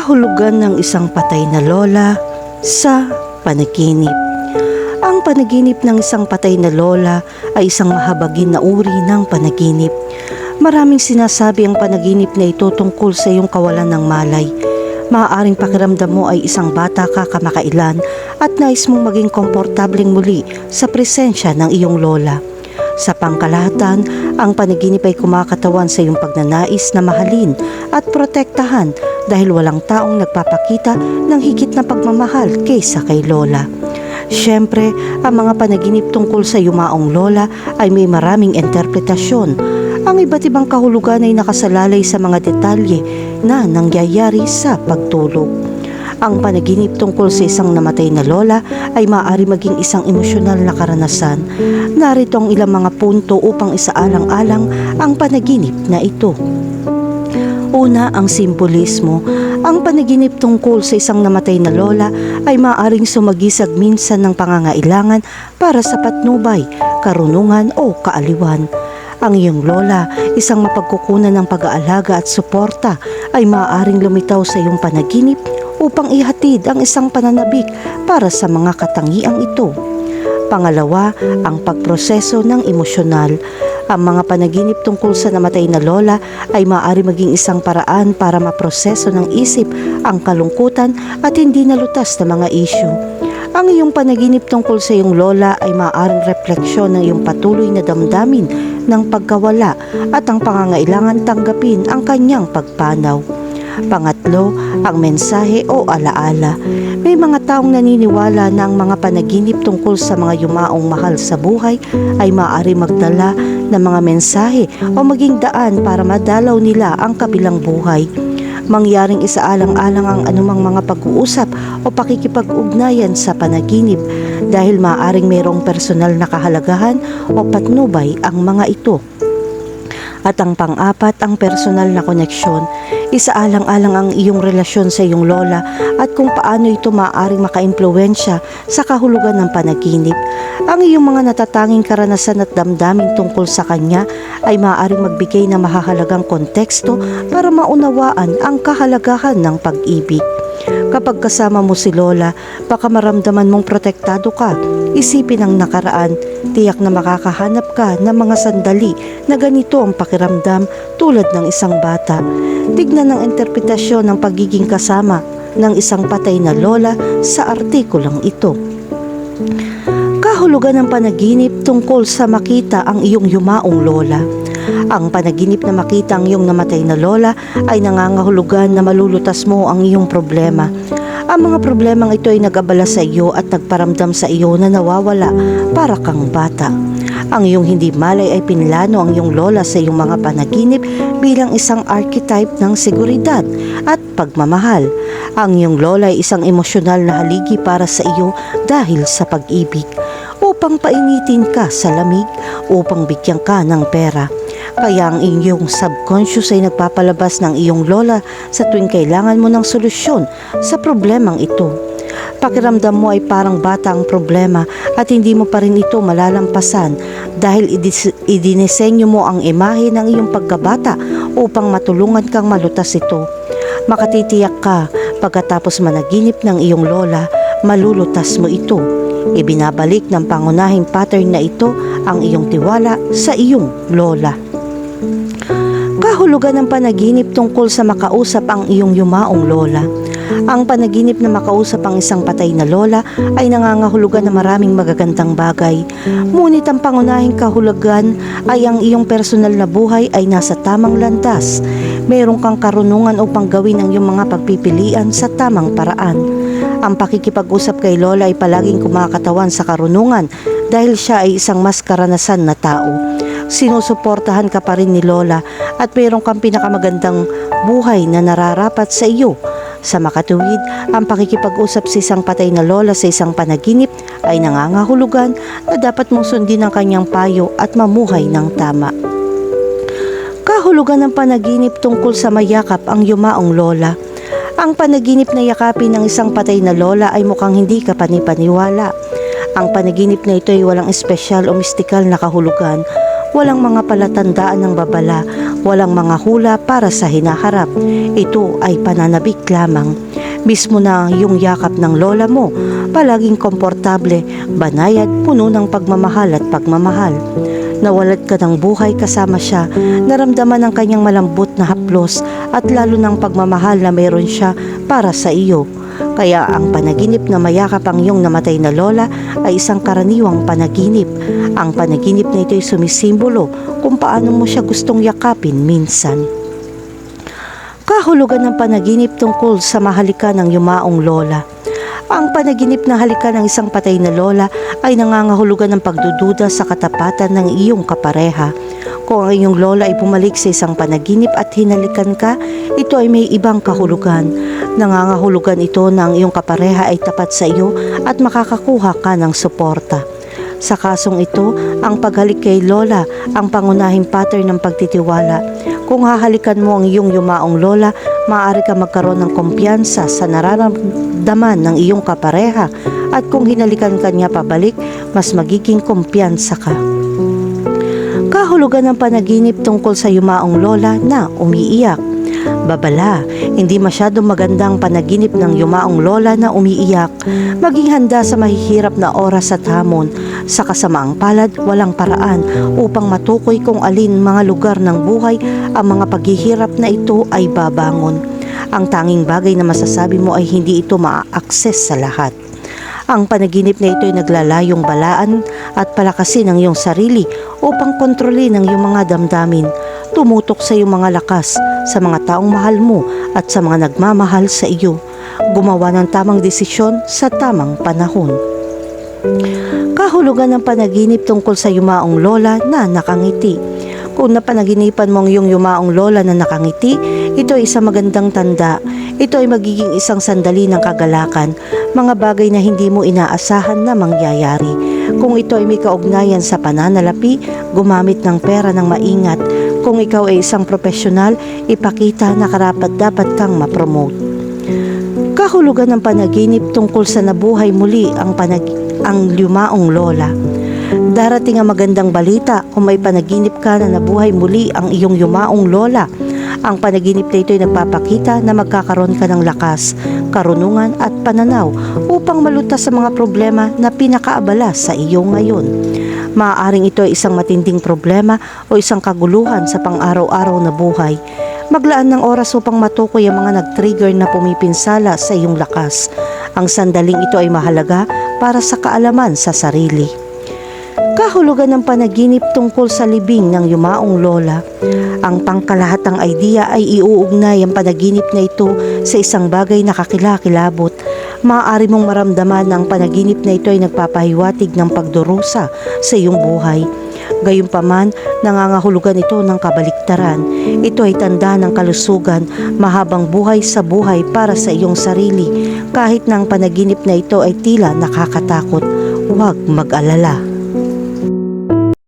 Kahulugan ng isang patay na lola sa panaginip. Ang panaginip ng isang patay na lola ay isang mahabagin na uri ng panaginip. Maraming sinasabi ang panaginip na ito tungkol sa iyong kawalan ng malay. Maaaring pakiramdam mo ay isang bata ka kamakailan at nais mong maging komportableng muli sa presensya ng iyong lola. Sa pangkalahatan, ang panaginip ay kumakatawan sa iyong pagnanais na mahalin at protektahan dahil walang taong nagpapakita ng higit na pagmamahal kaysa kay lola. Siyempre, ang mga panaginip tungkol sa yumaong lola ay may maraming interpretasyon. Ang iba't ibang kahulugan ay nakasalalay sa mga detalye na nangyayari sa pagtulog. Ang panaginip tungkol sa isang namatay na lola ay maaari maging isang emosyonal na karanasan. Narito ang ilang mga punto upang isaalang-alang ang panaginip na ito. Una, ang simbolismo. Ang panaginip tungkol sa isang namatay na lola ay maaaring sumagisag minsan ng pangangailangan para sa patnubay, karunungan o kaaliwan. Ang iyong lola, isang mapagkukunan ng pag-aalaga at suporta, ay maaaring lumitaw sa iyong panaginip upang ihatid ang isang pananabik para sa mga katangiang ito. Pangalawa, ang pagproseso ng emosyonal. Ang mga panaginip tungkol sa namatay na lola ay maaari maging isang paraan para maproseso ng isip ang kalungkutan at hindi nalutas na mga isyu. Ang iyong panaginip tungkol sa iyong lola ay maaaring refleksyon ng iyong patuloy na damdamin ng pagkawala at ang pangangailangan tanggapin ang kanyang pagpanaw. Pangatlo, ang mensahe o alaala. May mga taong naniniwala na ang mga panaginip tungkol sa mga yumaong mahal sa buhay ay maaari magdala ng mga mensahe o maging daan para madalaw nila ang kabilang buhay. Mangyaring isaalang-alang ang anumang mga pag-uusap o pakikipag-ugnayan sa panaginip dahil maaaring mayroong personal na kahalagahan o patnubay ang mga ito. At ang pang-apat, ang personal na koneksyon. Isaalang-alang ang iyong relasyon sa iyong lola at kung paano ito maaaring makaimpluwensya sa kahulugan ng panaginip. Ang iyong mga natatanging karanasan at damdamin tungkol sa kanya ay maaaring magbigay ng mahahalagang konteksto para maunawaan ang kahalagahan ng pag-ibig. Kapag kasama mo si lola, baka maramdaman mong protektado ka. Isipin ang nakaraan, tiyak na makakahanap ka ng mga sandali na ganito ang pakiramdam tulad ng isang bata. Tignan ang interpretasyon ng pagiging kasama ng isang patay na lola sa artikulang ito. Kahulugan ng panaginip tungkol sa makita ang iyong yumaong lola. Ang panaginip na makita ang iyong namatay na lola ay nangangahulugan na malulutas mo ang iyong problema. Ang mga problemang ito ay nag-abala sa iyo at nagparamdam sa iyo na nawawala para kang bata. Ang iyong hindi malay ay pinlano ang iyong lola sa iyong mga panaginip bilang isang archetype ng seguridad at pagmamahal. Ang iyong lola ay isang emosyonal na haligi para sa iyo dahil sa pag-ibig, upang painitin ka sa lamig, upang bigyan ka ng pera. Kaya ang iyong subconscious ay nagpapalabas ng iyong lola sa tuwing kailangan mo ng solusyon sa problemang ito. Pakiramdam mo ay parang bata ang problema at hindi mo pa rin ito malalampasan dahil idinisenyo mo ang imahe ng iyong pagkabata upang matulungan kang malutas ito. Makatitiyak ka pagkatapos managinip ng iyong lola, malulutas mo ito. Ibinabalik ng pangunahing pattern na ito ang iyong tiwala sa iyong lola. Kahulugan ng panaginip tungkol sa makausap ang iyong yumaong lola. Ang panaginip na makausap ang isang patay na lola ay nangangahulugan ng maraming magagandang bagay. Ngunit ang pangunahing kahulugan ay ang iyong personal na buhay ay nasa tamang landas. Mayroon kang karunungan upang gawin ang iyong mga pagpipilian sa tamang paraan. Ang pakikipag-usap kay lola ay palaging kumakatawan sa karunungan dahil siya ay isang mas karanasan na tao. Sinusuportahan ka pa rin ni lola at mayroon kang pinakamagandang buhay na nararapat sa iyo. Sa makatuwid, ang pakikipag-usap sa isang patay na lola sa isang panaginip ay nangangahulugan na dapat mong sundin ang kanyang payo at mamuhay ng tama. Kahulugan ng panaginip tungkol sa mayakap ang yumaong lola. Ang panaginip na yakapin ng isang patay na lola ay mukhang hindi ka panipaniwala. Ang panaginip na ito ay walang espesyal o mistikal na kahulugan. Walang mga palatandaan ng babala, walang mga hula para sa hinaharap. Ito ay pananabik lamang. Mismo na yung yakap ng lola mo, palaging komportable, banayad, puno ng pagmamahal at pagmamahal. Nawalad ka ng buhay kasama siya, naramdaman ang kanyang malambot na haplos at lalo ng pagmamahal na mayroon siya para sa iyo. Kaya ang panaginip na mayakap ang iyong namatay na lola ay isang karaniwang panaginip. Ang panaginip na ito ay sumisimbolo kung paano mo siya gustong yakapin minsan. Kahulugan ng panaginip tungkol sa mahalikan ng yumaong lola. Ang panaginip na halikan ng isang patay na lola ay nangangahulugan ng pagdududa sa katapatan ng iyong kapareha. Kung ang iyong lola ay bumalik sa isang panaginip at hinalikan ka, ito ay may ibang kahulugan. Nangangahulugan ito na ang iyong kapareha ay tapat sa iyo at makakakuha ka ng suporta. Sa kasong ito, ang paghalik kay lola ang pangunahing pattern ng pagtitiwala. Kung hahalikan mo ang iyong yumaong lola, maaari ka magkaroon ng kumpiyansa sa nararamdaman ng iyong kapareha at kung hinalikan ka niya pabalik, mas magiging kumpiyansa ka. Kahulugan ng panaginip tungkol sa yumaong lola na umiiyak. Babala, hindi masyadong magandang panaginip ng yumaong lola na umiiyak. Maging handa sa mahihirap na oras at hamon. Sa kasamaang palad, walang paraan upang matukoy kung alin mga lugar ng buhay ang mga paghihirap na ito ay babangon. Ang tanging bagay na masasabi mo ay hindi ito maa-access sa lahat. Ang panaginip na ito ay naglalayong balaan at palakasin ang iyong sarili upang kontrolin ang iyong mga damdamin. Tumutok sa iyong mga lakas, sa mga taong mahal mo at sa mga nagmamahal sa iyo. Gumawa ng tamang desisyon sa tamang panahon. Kahulugan ng panaginip tungkol sa yumaong lola na nakangiti. Kung napanaginipan mo ang iyong yumaong lola na nakangiti, ito ay isang magandang tanda. Ito ay magiging isang sandali ng kagalakan, mga bagay na hindi mo inaasahan na mangyayari. Kung ito ay may kaugnayan sa pananalapi, gumamit ng pera ng maingat. Kung ikaw ay isang profesional, ipakita na karapat-dapat kang ma-promote. Kahulugan ng panaginip tungkol sa nabuhay muli ang yumaong lola. Darating ang magandang balita kung may panaginip ka na nabuhay muli ang iyong yumaong lola. Ang panaginip na ito ay nagpapakita na magkakaroon ka ng lakas, karunungan at pananaw upang malutas sa mga problema na pinakaabala sa iyo ngayon. Maaaring ito ay isang matinding problema o isang kaguluhan sa pang-araw-araw na buhay. Maglaan ng oras upang matukoy ang mga nag-trigger na pumipinsala sa iyong lakas. Ang sandaling ito ay mahalaga para sa kaalaman sa sarili. Kahulugan ng panaginip tungkol sa libing ng yumaong lola. Ang pangkalahatang idea ay iuugnay ang panaginip na ito sa isang bagay na kakilakilabot. Maaari mong maramdaman na ang panaginip na ito ay nagpapahiwatig ng pagdurusa sa iyong buhay. Gayunpaman, nangangahulugan ito ng kabaliktaran. Ito ay tanda ng kalusugan, mahabang buhay sa buhay para sa iyong sarili. Kahit na ang panaginip na ito ay tila nakakatakot, huwag mag-alala.